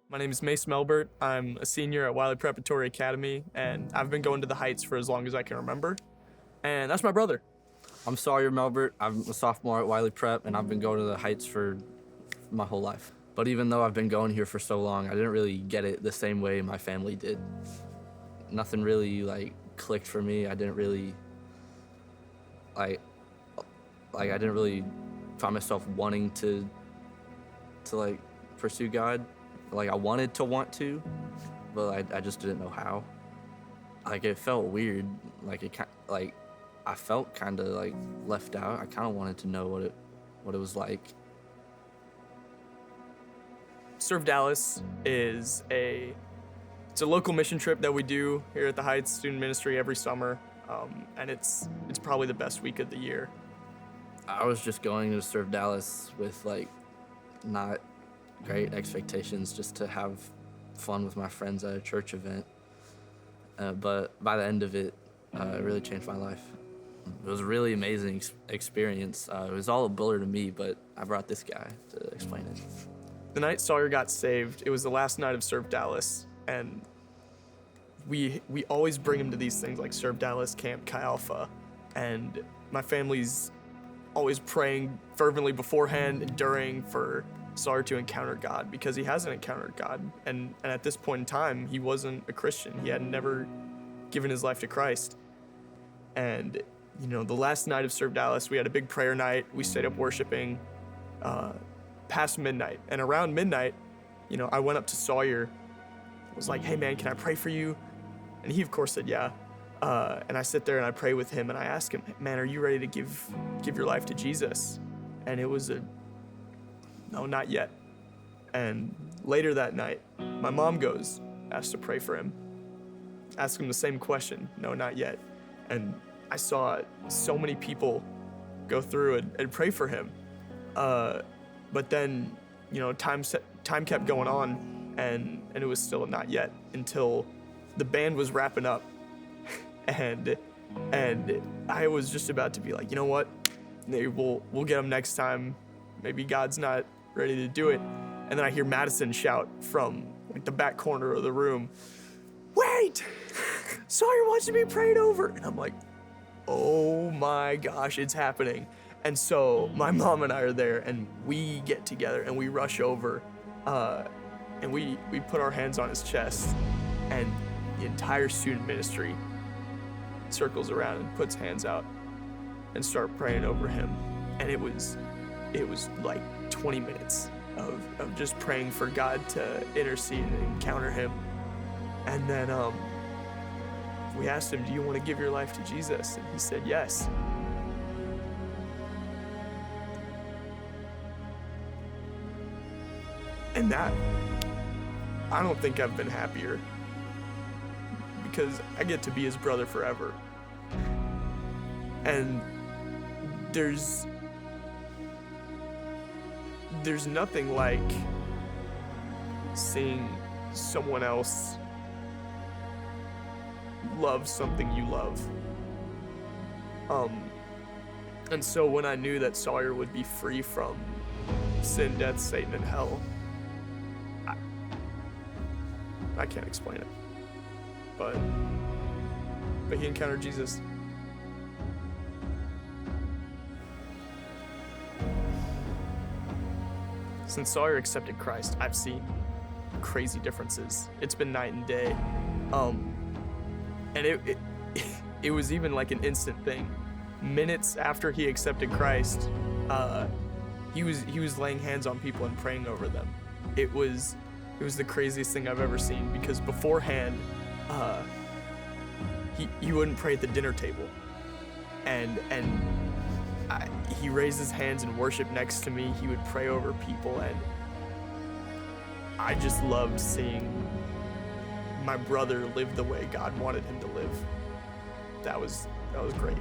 My name is Melbert. I'm a senior at Wiley Preparatory Academy, and I've been going to the Heights for as long as I can remember. And that's my brother. I'm Sawyer Melbert. I'm a sophomore at Wiley Prep, and I've been going to the Heights for my whole life. But even though I've been going here for so long, I didn't really get it the same way my family did. Nothing really clicked for me. I didn't really I didn't really find myself wanting to pursue God. I wanted to want to, but I just didn't know how. It felt weird. I felt kind of left out. I kind of wanted to know what it was like. Serve Dallas is a local mission trip that we do here at the Heights Student Ministry every summer, and it's probably the best week of the year. I was just going to Serve Dallas with not great expectations, just to have fun with my friends at a church event. But by the end of it, it really changed my life. It was a really amazing experience. It was all a blur to me, but I brought this guy to explain it. The night Sawyer got saved, it was the last night of Serve Dallas, and we always bring him to these things like Serve Dallas, Camp Chi Alpha, and my family's always praying fervently beforehand and during for Sawyer to encounter God, because he hasn't encountered God, and at this point in time, he wasn't a Christian. He had never given his life to Christ. And the last night of Serve Dallas, we had a big prayer night. We stayed up worshiping past midnight, and around midnight, I went up to Sawyer, was like, "Hey man, can I pray for you?" And he of course said yeah. And I sit there and I pray with him, and I ask him, "Man, are you ready to give your life to Jesus?" And it was no, not yet. And later that night, my mom goes, asked to pray for him. Ask him the same question, no, not yet. And I saw so many people go through and pray for him. But then, time kept going on, and it was still a not yet until the band was wrapping up. and I was just about to be like, you know what? Maybe we'll get him next time. Maybe God's not ready to do it. And then I hear Madison shout from the back corner of the room, "Wait! Sawyer wants to be prayed over." And I'm like, oh my gosh, it's happening. And so my mom and I are there, and we get together and we rush over, and we put our hands on his chest, and the entire student ministry circles around and puts hands out and start praying over him. And it was like 20 minutes of just praying for God to intercede and encounter him. And then we asked him, "Do you want to give your life to Jesus?" And he said yes. And that, I don't think I've been happier, because I get to be his brother forever. And there's nothing like seeing someone else love something you love. And so when I knew that Sawyer would be free from sin, death, Satan, and hell, I can't explain it, but he encountered Jesus. Since Sawyer accepted Christ, I've seen crazy differences. It's been night and day. And it was even like an instant thing. Minutes after he accepted Christ, he was laying hands on people and praying over them. It was the craziest thing I've ever seen, because beforehand, he wouldn't pray at the dinner table, and he raised his hands in worship next to me. He would pray over people, and I just loved seeing my brother live the way God wanted him to live. That was great.